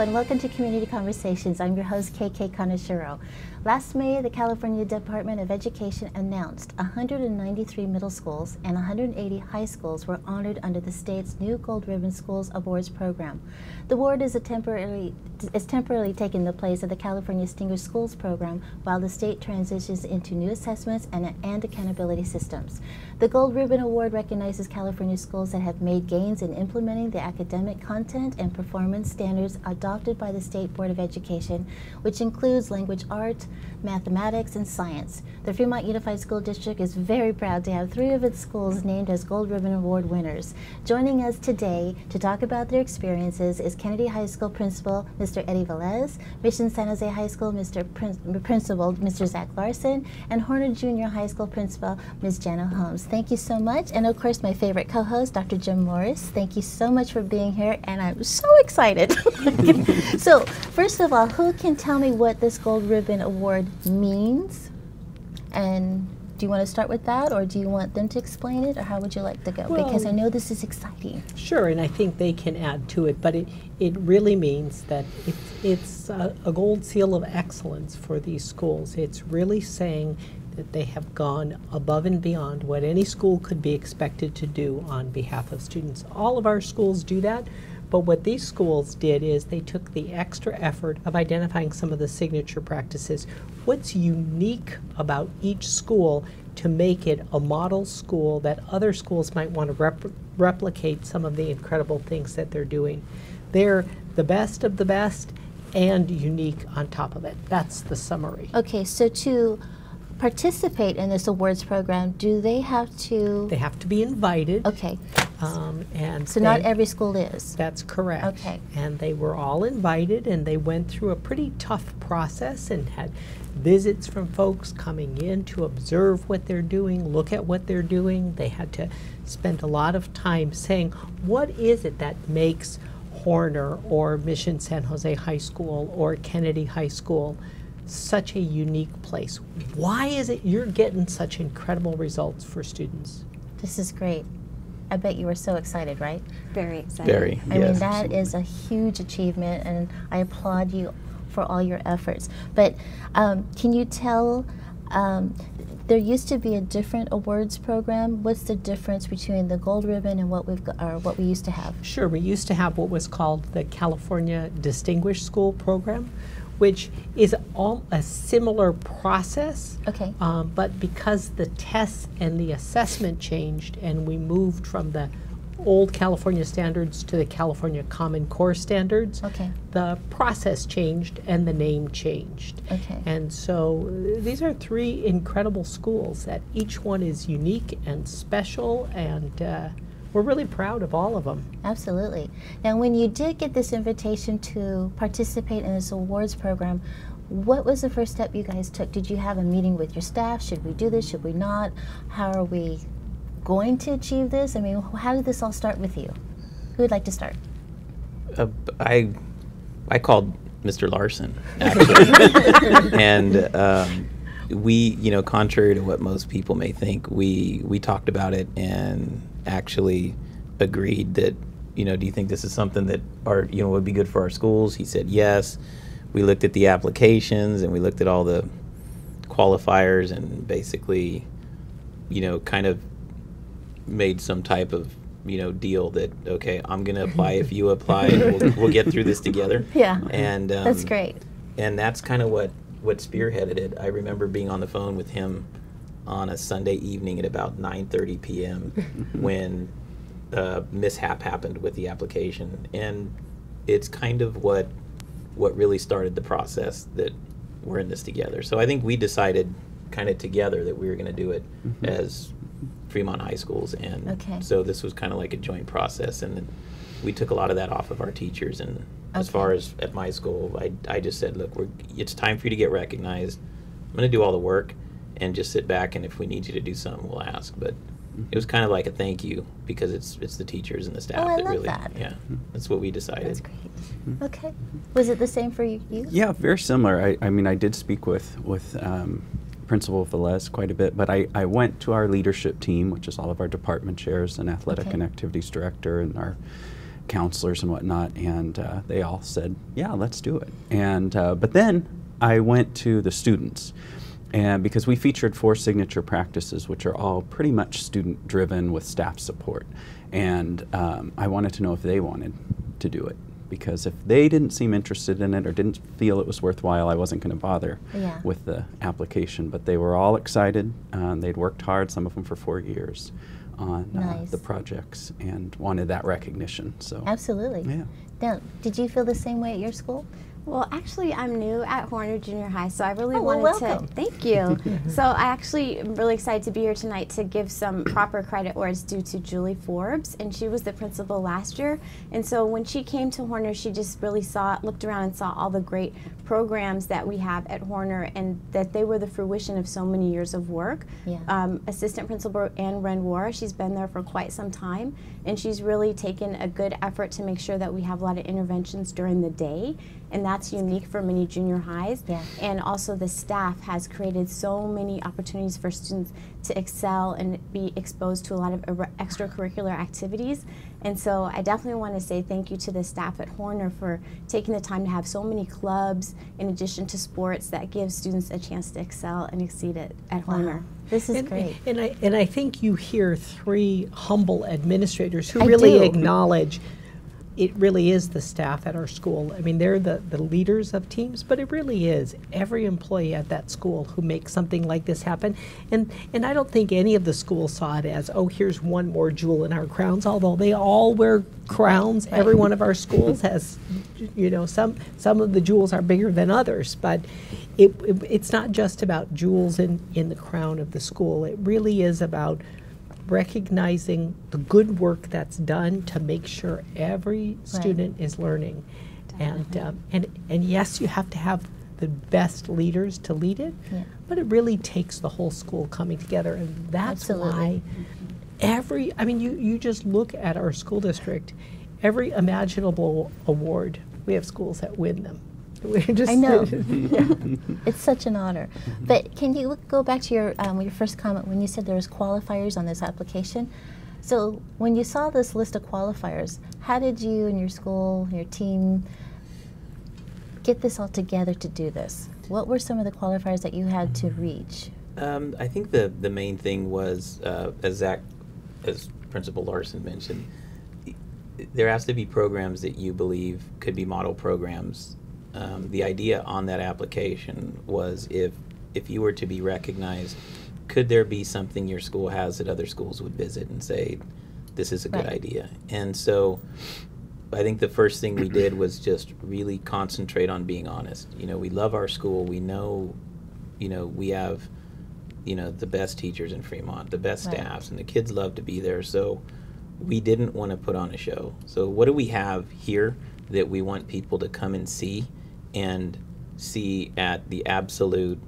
and welcome to Community Conversations. I'm your host, KK Kaneshiro. Last May, the California Department of Education announced 193 middle schools and 180 high schools were honored under the state's new Gold Ribbon Schools Awards program. The award is temporarily taking the place of the California Distinguished Schools program while the state transitions into new assessments and accountability systems. The Gold Ribbon Award recognizes California schools that have made gains in implementing the academic content and performance standards adopted by the State Board of Education, which includes language arts, mathematics, and science. The Fremont Unified School District is very proud to have 3 of its schools named as Gold Ribbon Award winners. Joining us today to talk about their experiences is Kennedy High School Principal, Mr. Eddie Velez, Mission San Jose High School Principal, Mr. Zack Larsen, and Horner Junior High School Principal, Ms. Jana Holmes. Thank you so much. And of course, my favorite co-host, Dr. Jim Morris. Thank you so much for being here, and I'm so excited. So, first of all, who can tell me what this Gold Ribbon Award means? And do you want to start with that, or do you want them to explain it, or how would you like to go? Well, because I know this is exciting. Sure, and I think they can add to it, but it really means that it's a gold seal of excellence for these schools. It's really saying that they have gone above and beyond what any school could be expected to do on behalf of students. All of our schools do that, but what these schools did is they took the extra effort of identifying some of the signature practices. What's unique about each school to make it a model school that other schools might want to replicate some of the incredible things that they're doing. They're the best of the best and unique on top of it. That's the summary. Okay, so to participate in this awards program, do they have to? They have to be invited. Okay. And so not every school is? That's correct. Okay. And they were all invited, and they went through a pretty tough process and had visits from folks coming in to observe what they're doing, look at what they're doing. They had to spend a lot of time saying, what is it that makes Horner or Mission San Jose High School or Kennedy High School such a unique place? Why is it you're getting such incredible results for students? This is great. I bet you were so excited, right? Very excited. Very, I mean, that is a huge achievement, and I applaud you for all your efforts. But can you tell, there used to be a different awards program. What's the difference between the Gold Ribbon and what we used to have? Sure, we used to have what was called the California Distinguished School Program, which is a similar process. Okay. But because the tests and the assessment changed and we moved from the old California standards to the California Common Core standards, okay, the process changed and the name changed. Okay. And so these are 3 incredible schools that each one is unique and special, and we're really proud of all of them. Absolutely. Now, when you did get this invitation to participate in this awards program, what was the first step you guys took? Did you have a meeting with your staff? Should we do this? Should we not? How are we going to achieve this? I mean, how did this all start with you? Who would like to start? I called Mr. Larsen, actually. And we, contrary to what most people may think, we talked about it and actually agreed that, do you think this is something that would be good for our schools? He said yes. We looked at the applications and we looked at all the qualifiers and basically, kind of made some type of, deal that, okay, I'm going to apply if you apply, and we'll get through this together. Yeah, and that's great. And that's kind of what spearheaded it. I remember being on the phone with him on a Sunday evening at about 9:30 p.m. when a mishap happened with the application, and it's kind of what really started the process that we're in this together. So I think we decided kind of together that we were going to do it as Fremont High Schools, and so this was kind of like a joint process, and then we took a lot of that off of our teachers. And as far as at my school, I just said, look, it's time for you to get recognized. I'm going to do all the work and just sit back, and if we need you to do something, we'll ask. But it was kind of like a thank you, because it's the teachers and the staff that really, that's what we decided. That's great. Okay. Was it the same for you? Yeah, very similar. I mean, I did speak with Principal Velez quite a bit, but I went to our leadership team, which is all of our department chairs and athletic and activities director and our counselors and whatnot, and they all said, yeah, let's do it. And but then I went to the students, and because we featured 4 signature practices, which are all pretty much student driven with staff support, and I wanted to know if they wanted to do it, because if they didn't seem interested in it or didn't feel it was worthwhile, I wasn't going to bother with the application. But they were all excited. They'd worked hard, some of them for 4 years, on the projects, and wanted that recognition. So absolutely. Yeah. Now, did you feel the same way at your school? Well, actually, I'm new at Horner Junior High, so I really well, wanted welcome. to. Thank you. So I actually am really excited to be here tonight to give some proper credit where it's due to Julie Forbes, and she was the principal last year. And so when she came to Horner, she just really looked around and saw all the great programs that we have at Horner, and that they were the fruition of so many years of work. Yeah. Assistant Principal Ann Renoir, she's been there for quite some time, and she's really taken a good effort to make sure that we have a lot of interventions during the day. And that's unique for many junior highs. Yeah. And also the staff has created so many opportunities for students to excel and be exposed to a lot of extracurricular activities. And so I definitely want to say thank you to the staff at Horner for taking the time to have so many clubs in addition to sports that give students a chance to excel and exceed at Horner. This is great. And I think you hear 3 humble administrators who I really do. acknowledge it really is the staff at our school. I mean, they're the leaders of teams, but it really is every employee at that school who makes something like this happen. And I don't think any of the schools saw it as, oh, here's one more jewel in our crowns, although they all wear crowns. Right. Every one of our schools has, you know, some of the jewels are bigger than others, but it's not just about jewels in the crown of the school. It really is about recognizing the good work that's done to make sure every student is learning. And yes, you have to have the best leaders to lead it, but it really takes the whole school coming together, and that's why you just look at our school district, every imaginable award, we have schools that win them. I know. It's such an honor. But can you go back to your first comment when you said there was qualifiers on this application? So when you saw this list of qualifiers, how did you and your school, your team, get this all together to do this? What were some of the qualifiers that you had to reach? I think the main thing was, as Principal Larsen mentioned, there has to be programs that you believe could be model programs. The idea on that application was if you were to be recognized, could there be something your school has that other schools would visit and say, this is a good idea? And so I think the first thing we did was just really concentrate on being honest. You know, we love our school. We know, we have, the best teachers in Fremont, the best staffs, and the kids love to be there. So we didn't want to put on a show. So what do we have here that we want people to come and see at the absolute,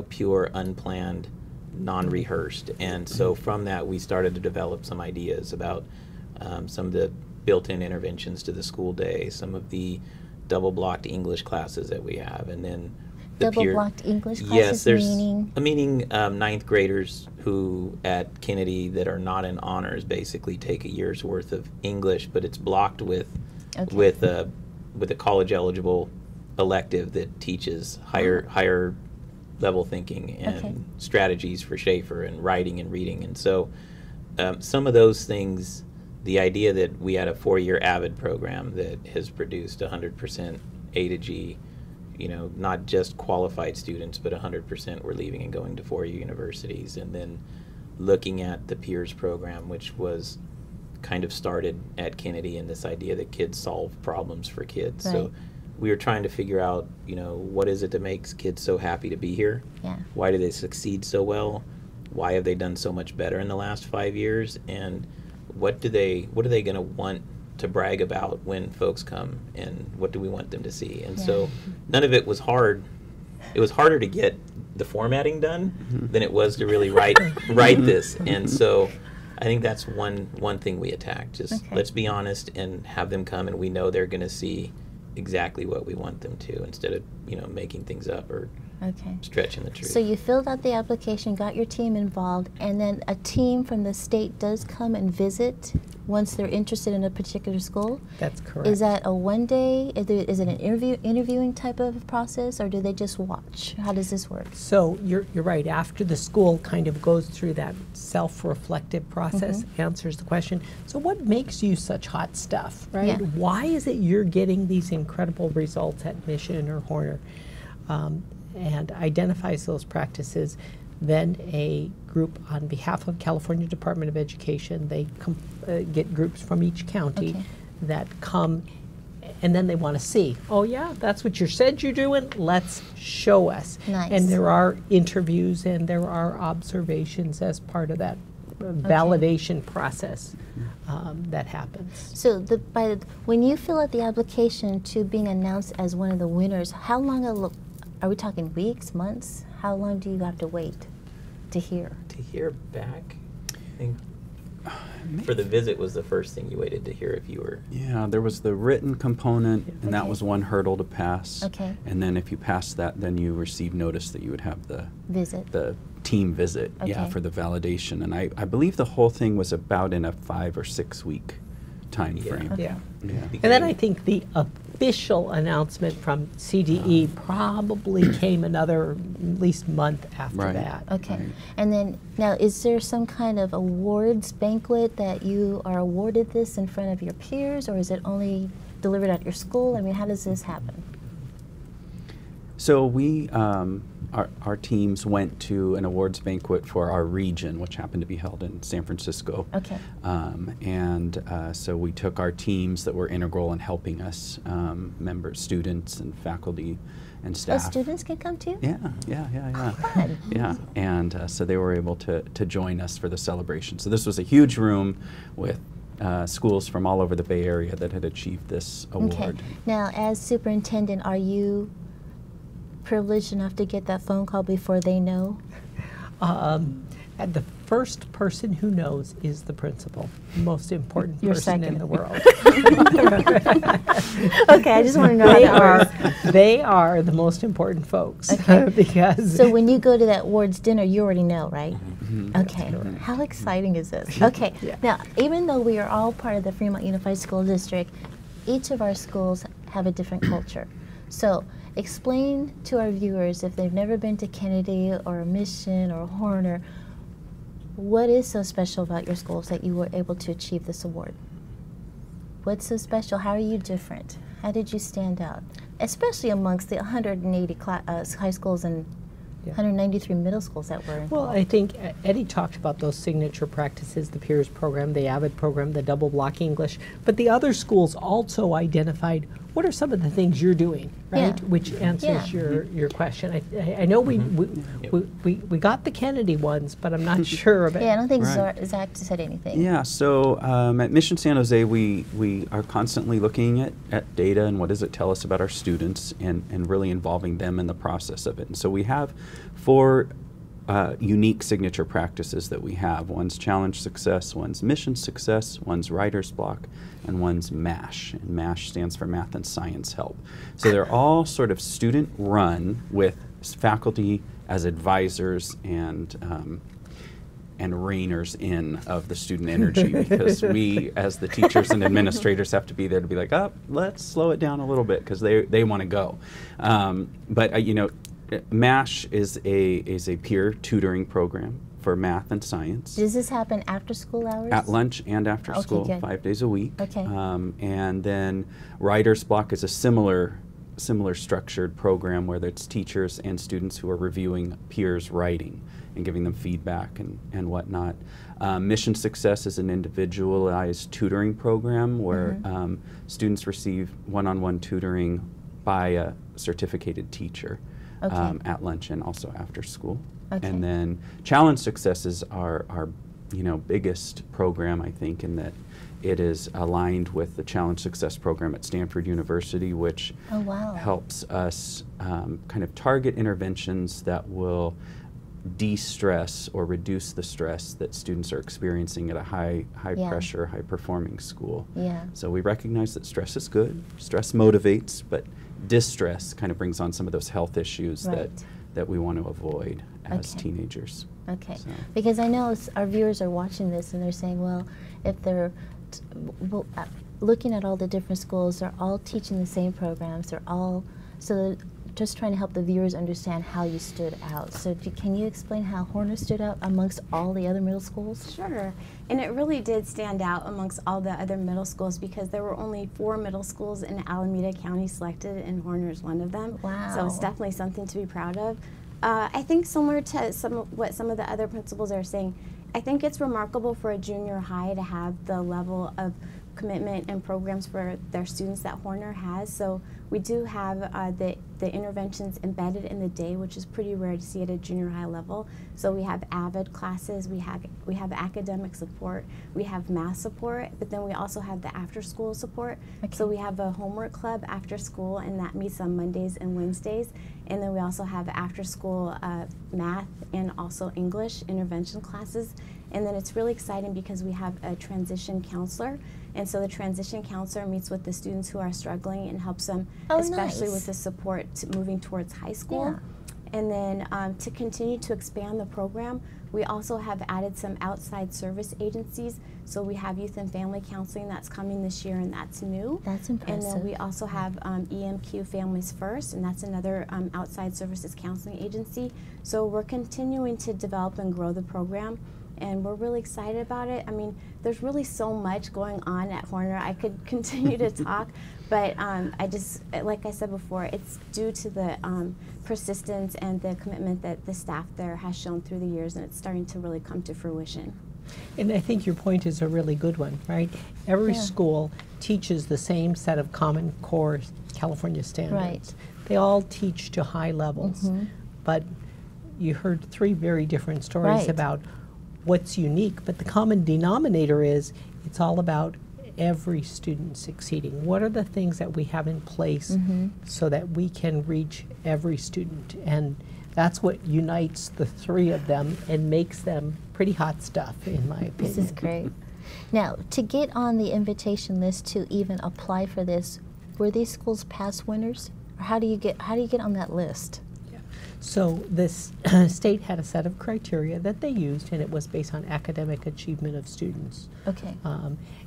pure, unplanned, non-rehearsed? And so from that, we started to develop some ideas about some of the built-in interventions to the school day, some of the double-blocked English classes that we have, and then the double-blocked English classes. Yes, there's meaning ninth graders who at Kennedy that are not in honors basically take a year's worth of English, but it's blocked with a college-eligible elective that teaches higher level thinking and strategies for Schaefer and writing and reading. And so some of those things, the idea that we had a 4-year AVID program that has produced 100% A to G, not just qualified students, but 100% were leaving and going to 4-year universities. And then looking at the Peers program, which was kind of started at Kennedy, and this idea that kids solve problems for kids. Right. So we were trying to figure out, what is it that makes kids so happy to be here? Yeah. Why do they succeed so well? Why have they done so much better in the last 5 years? And what are they going to want to brag about when folks come, and what do we want them to see? And so none of it was hard. It was harder to get the formatting done than it was to really write this. And so I think that's one thing we attacked. Just let's be honest and have them come, and we know they're going to see exactly what we want them to, instead of making things up or stretching the truth. So you filled out the application, got your team involved, and then a team from the state does come and visit once they're interested in a particular school? That's correct. Is that a one-day, is it an interviewing type of process, or do they just watch? How does this work? So you're right. After the school kind of goes through that self-reflective process, answers the question, so what makes you such hot stuff, right? Yeah. Why is it you're getting these incredible results at Mission or Horner? And identifies those practices. Then a group on behalf of California Department of Education, they get groups from each county that come, and then they want to see, oh yeah, that's what you said you're doing, let's show us. Nice. And there are interviews and there are observations as part of that validation process that happens. So when you fill out the application to being announced as one of the winners, how long are we talking weeks, months? How long do you have to wait to hear? To hear back, I think for the visit was the first thing you waited to hear if you were. Yeah, there was the written component, and that Okay. was one hurdle to pass. Okay. And then if you passed that, then you received notice that you would have the team visit, Okay. for the validation. And I believe the whole thing was about in a 5 or 6 week time Yeah. frame. Okay. Yeah. Yeah. And then I think the official announcement from CDE probably came another at least month after Right. that. Okay. Right. And then, now, is there some kind of awards banquet that you are awarded this in front of your peers, or is it only delivered at your school? I mean, how does this happen? So we, our teams went to an awards banquet for our region, which happened to be held in San Francisco. Okay. So we took our teams that were integral in helping us, members, students, and faculty and Oh, staff. students can come too? Yeah. Fun. Yeah, and so they were able to join us for the celebration. So this was a huge room with schools from all over the Bay Area that had achieved this award. Okay. Now, as superintendent, are you privileged enough to get that phone call before they know? And the first person who knows is the principal, most important You're person second. in the world. Okay, I just want to know how that works. They are the most important folks. Okay. Because So when you go to that awards dinner, you already know, right? Mm-hmm. Okay. How exciting is this? Okay. Now, even though we are all part of the Fremont Unified School District, each of our schools have a different culture. So explain to our viewers, if they've never been to Kennedy or Mission or Horner, what is so special about your schools that you were able to achieve this award? What's so special? How are you different? How did you stand out? Especially amongst the 180 high schools and 193 middle schools that were involved. well, I think Eddie talked about those signature practices, the peers program, the AVID program, the double block English, but the other schools also identified what are some of the things you're doing, right? Yeah. Which answers your question. I know we got the Kennedy ones, but I'm not sure of it. Yeah, I don't think Right. Zach said anything. Yeah, so at Mission San Jose, we are constantly looking at data and what does it tell us about our students and really involving them in the process of it. And so we have 4 unique signature practices that we have. One's challenge success, one's mission success, one's writer's block, and one's MASH. And MASH stands for math and science help. So they're all sort of student run with faculty as advisors and reiners in of the student energy, because we as the teachers and administrators have to be there to be like, oh, let's slow it down a little bit because they want to go. But you know, MASH is a peer tutoring program for math and science. Does this happen after school hours? At lunch and after Okay, school, good. 5 days a week. Okay. And then Writer's Block is a similar structured program where it's teachers and students who are reviewing peers' writing and giving them feedback and whatnot. Mission Success is an individualized tutoring program where students receive one-on-one tutoring by a certificated teacher. Okay. At lunch and also after school. Okay. And then Challenge Success is our biggest program, I think, in that it is aligned with the Challenge Success program at Stanford University, which Oh, wow. helps us kind of target interventions that will de-stress or reduce the stress that students are experiencing at a high Yeah. pressure, high performing school. Yeah. So we recognize that stress is good, stress motivates, but distress kind of brings on some of those health issues Right. that we want to avoid as Okay. teenagers. Okay. So- Because I know our viewers are watching this and they're saying, well, if they're looking at all the different schools, they're all teaching the same programs. They're all, so just trying to help the viewers understand how you stood out. So can you explain how Horner stood out amongst all the other middle schools? Sure. And it really did stand out amongst all the other middle schools because there were only 4 middle schools in Alameda County selected, and Horner is one of them. Wow. So it's definitely something to be proud of. I think similar to what some of the other principals are saying, I think it's remarkable for a junior high to have the level of commitment and programs for their students that Horner has. So we do have the interventions embedded in the day, which is pretty rare to see at a junior high level. So we have AVID classes, we have academic support, we have math support, but then we also have the after school support. Okay. So we have a homework club after school, and that meets on Mondays and Wednesdays. And then we also have after school math and also English intervention classes. And then it's really exciting because we have a transition counselor. And so the transition counselor meets with the students who are struggling and helps them, especially nice. with the support moving towards high school. Yeah. And then to continue to expand the program, we also have added some outside service agencies. So we have youth and family counseling that's coming this year, and that's new. That's impressive. And then we also have EMQ Families First, and that's another outside services counseling agency. So we're continuing to develop and grow the program, and we're really excited about it. I mean, there's really so much going on at Horner. I could continue to talk, but I just, like I said before, it's due to the persistence and the commitment that the staff there has shown through the years, and it's starting to really come to fruition. And I think your point is a really good one, right? Every Yeah. school teaches the same set of Common Core California standards. Right. They all teach to high levels. But you heard 3 very different stories Right. about what's unique, but the common denominator is it's all about every student succeeding. What are the things that we have in place so that we can reach every student? And that's what unites the 3 of them and makes them pretty hot stuff, in my opinion. This is great. Now, to get on the invitation list to even apply for this, were these schools past winners? Or how do you get on that list? So this state had a set of criteria that they used, and it was based on academic achievement of students. Okay.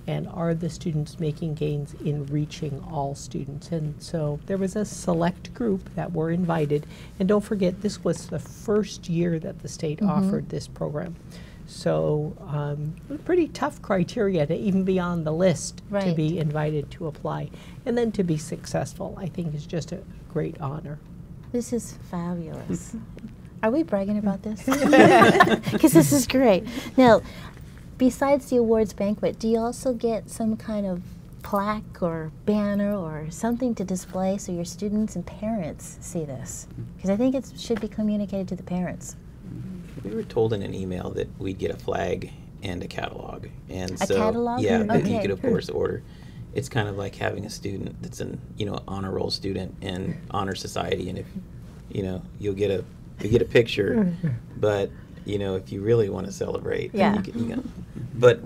And are the students making gains in reaching all students? And so there was a select group that were invited. And don't forget, this was the first year that the state offered this program. So pretty tough criteria to even be on the list to Right. be invited to apply. And then to be successful, I think, is just a great honor. This is fabulous. Are we bragging about this? Because this is great. Now, besides the awards banquet, do you also get some kind of plaque or banner or something to display so your students and parents see this? Because I think it should be communicated to the parents. We were told in an email that we'd get a flag and a catalog. And A so, catalog? yeah, that Okay. you could of course order. It's kind of like having a student that's an honor roll student in honor society, and if you get a picture, but if you really want to celebrate, Yeah. then you can. But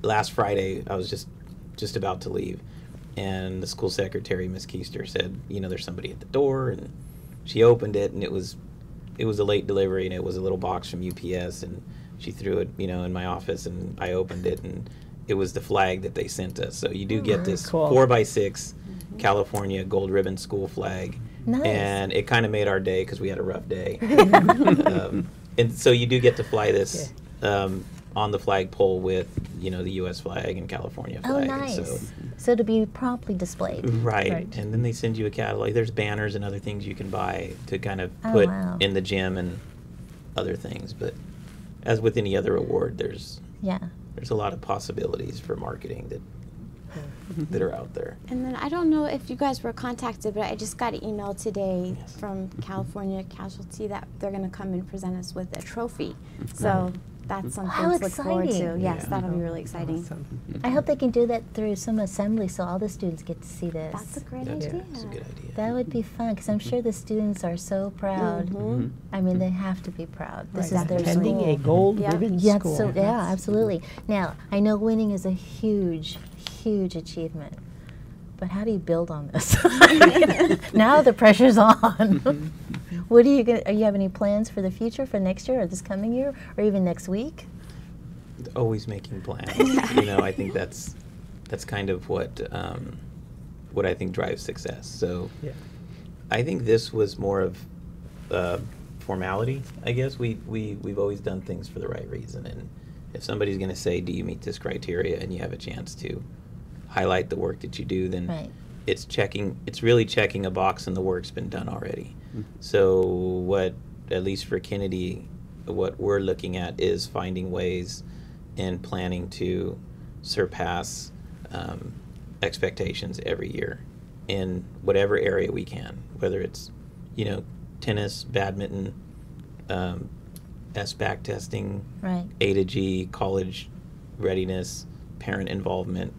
last Friday I was just about to leave, and the school secretary, Miss Keister, said, there's somebody at the door, and she opened it, and it was a late delivery, and it was a little box from UPS, and she threw it in my office, and I opened it, and it was the flag that they sent us. So you do get this cool. 4x6 California gold ribbon school flag. Nice. And it kind of made our day because we had a rough day. And so you do get to fly this on the flagpole with, the U.S. flag and California Oh, flag. nice. And So to be promptly displayed. right. Right. And then they send you a catalog. There's banners and other things you can buy to kind of Oh, put wow. in the gym and other things. But as with any other award, there's a lot of possibilities for marketing that are out there. And then I don't know if you guys were contacted, but I just got an email today from California Casualty that they're going to come and present us with a trophy. So that's something How to look forward to. exciting. Yes, Yeah. that'll be really exciting. Awesome. I hope they can do that through some assembly so all the students get to see this. That's a great That's idea. a good idea. That would be fun because I'm sure the students are so proud. I mean, they have to be proud. This is their Attending school. a gold Yeah. ribbon Yeah, school. so yeah, absolutely. Now, I know winning is a huge, huge achievement, but how do you build on this? Now the pressure's on. What are you have any plans for the future, for next year or this coming year or even next week? Always making plans. You know, I think that's kind of what I think drives success. So Yeah. I think this was more of formality. I guess we've always done things for the right reason, and if somebody's going to say, "Do you meet this criteria?" and you have a chance to highlight the work that you do, then Right. it's really checking a box, and the work's been done already. Mm. So what, at least for Kennedy, what we're looking at is finding ways and planning to surpass expectations every year in whatever area we can, whether it's, you know, tennis, badminton, SBAC testing, Right. A to G, college readiness, parent involvement.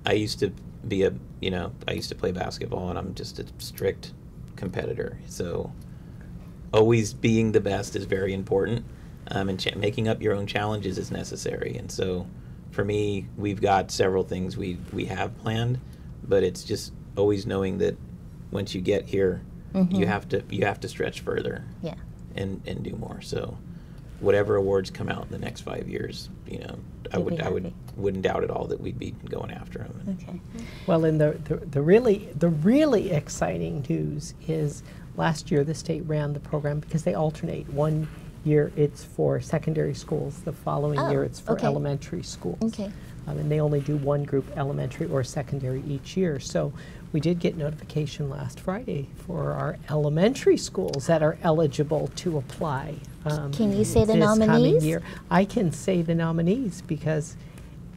I used to play basketball, and I'm just a strict competitor. So always being the best is very important, and making up your own challenges is necessary. And so for me, we've got several things we have planned, but it's just always knowing that once you get here, you have to stretch further. Yeah. And do more. So whatever awards come out in the next 5 years, you know, I You'd be happy. wouldn't doubt at all that we'd be going after them. Okay. Well, and the really exciting news is last year the state ran the program because they alternate. One year it's for secondary schools, the following Oh, year it's for okay. elementary schools. Okay. And they only do one group, elementary or secondary, each year. So we did get notification last Friday for our elementary schools that are eligible to apply. Can you say the this coming nominees? year. I can say the nominees because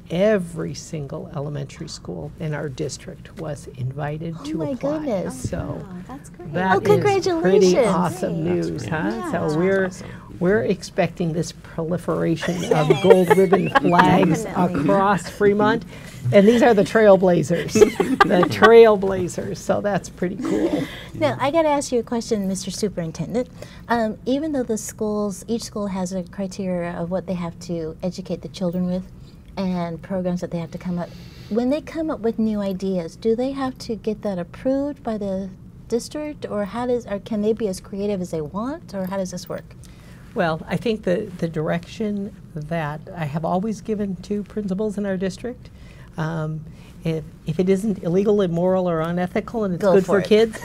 every single elementary school in our district was invited Oh to my apply. goodness. So Oh, that's great. that Oh, is congratulations. pretty awesome Great. news, That's huh? great. So Yeah. we're expecting this proliferation of gold ribbon flags Definitely. across Fremont, and these are the trailblazers, the trailblazers. So that's pretty cool. Now, I got to ask you a question, Mr. Superintendent. Even though each school has a criteria of what they have to educate the children with and programs that they have to come up, when they come up with new ideas, do they have to get that approved by the district, or can they be as creative as they want, or how does this work? Well, I think the direction that I have always given to principals in our district, if it isn't illegal, immoral, or unethical, and it's Go good for for it. kids,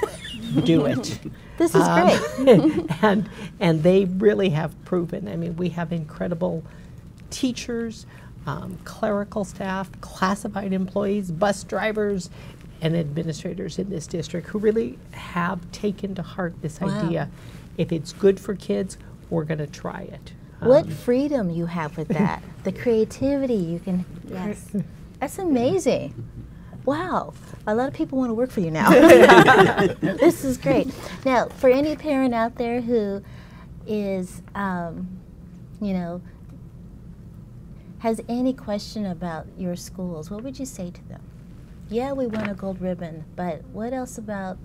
do it. This is great. and they really have proven. I mean, we have incredible teachers, clerical staff, classified employees, bus drivers, and administrators in this district who really have taken to heart this Wow. idea. If it's good for kids, we're going to try it. What freedom you have with that, the creativity you can. Yes. That's amazing. Wow. A lot of people want to work for you now. This is great. Now, for any parent out there who is, has any question about your schools, what would you say to them? Yeah, we won a gold ribbon, but what else about?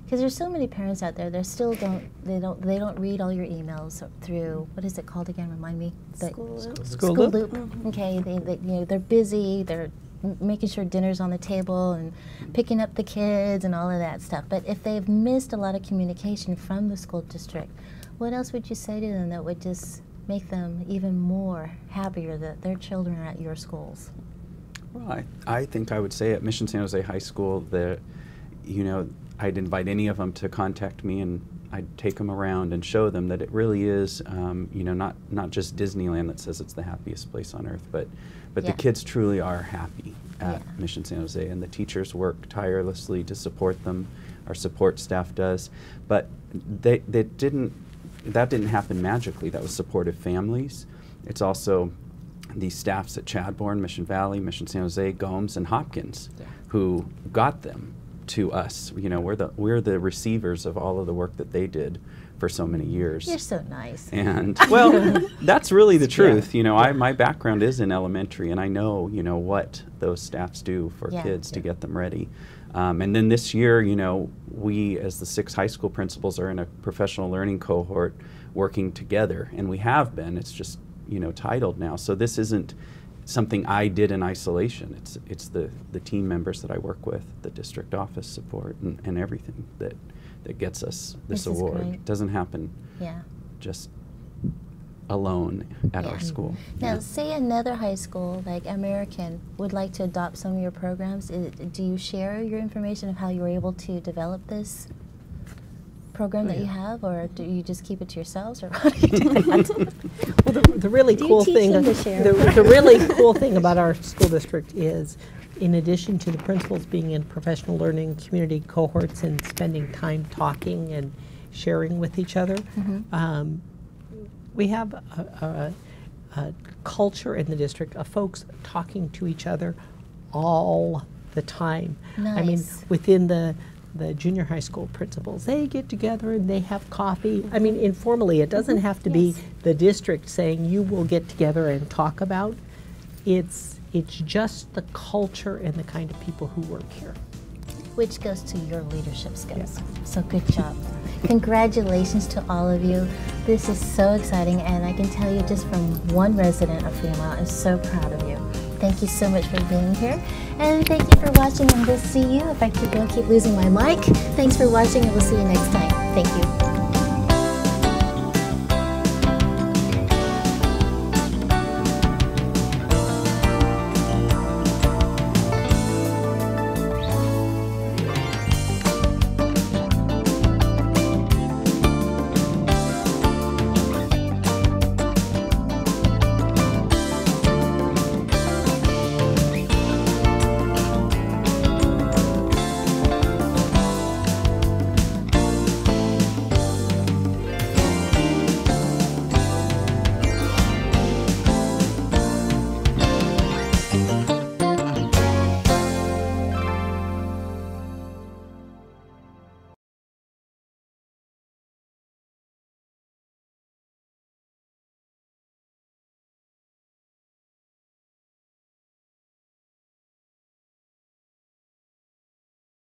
Because there's so many parents out there that still don't read all your emails through, what is it called again? Remind me. School loop. School School loop? loop. Okay, they're busy. They're making sure dinner's on the table and picking up the kids and all of that stuff. But if they've missed a lot of communication from the school district, what else would you say to them that would just make them even more happier that their children are at your schools? Well, I think I would say at Mission San Jose High School that, I'd invite any of them to contact me, and I'd take them around and show them that it really is, not just Disneyland that says it's the happiest place on earth, but Yeah. the kids truly are happy at Yeah. Mission San Jose, and the teachers work tirelessly to support them. Our support staff does, but that didn't happen magically. That was supportive families. It's also the staffs at Chadbourne, Mission Valley, Mission San Jose, Gomes, and Hopkins who got them to us. We're the receivers of all of the work that they did for so many years. You're so nice. And well, that's really the truth. My background is in elementary, and I know what those staffs do for Yeah. kids to get them ready. And then this year, we as the 6 high school principals are in a professional learning cohort working together, and we have been. It's just titled now. So this isn't something I did in isolation. It's the team members that I work with, the district office support, and everything that gets us this This is award. great. It doesn't happen Yeah. just alone at our Yeah. school. Now, Yeah. say another high school like American would like to adopt some of your programs. Do you share your information of how you were able to develop this program that you have, or do you just keep it to yourselves, or how do you do that? Well, the really Do you cool teach thing, them to share? the really cool thing about our school district is, in addition to the principals being in professional learning community cohorts and spending time talking and sharing with each other, we have a culture in the district of folks talking to each other all the time. I mean, Nice. within the junior high school principals, they get together and they have coffee. I mean, informally, it doesn't have to be the district saying you will get together and talk about. It's just the culture and the kind of people who work here. Which goes to your leadership skills. So good job. Congratulations to all of you. This is so exciting, and I can tell you just from one resident of Fremont, I'm so proud of you. Thank you so much for being here, and thank you for watching, and we'll see you. If I don't keep losing my mic, thanks for watching, and we'll see you next time. Thank you.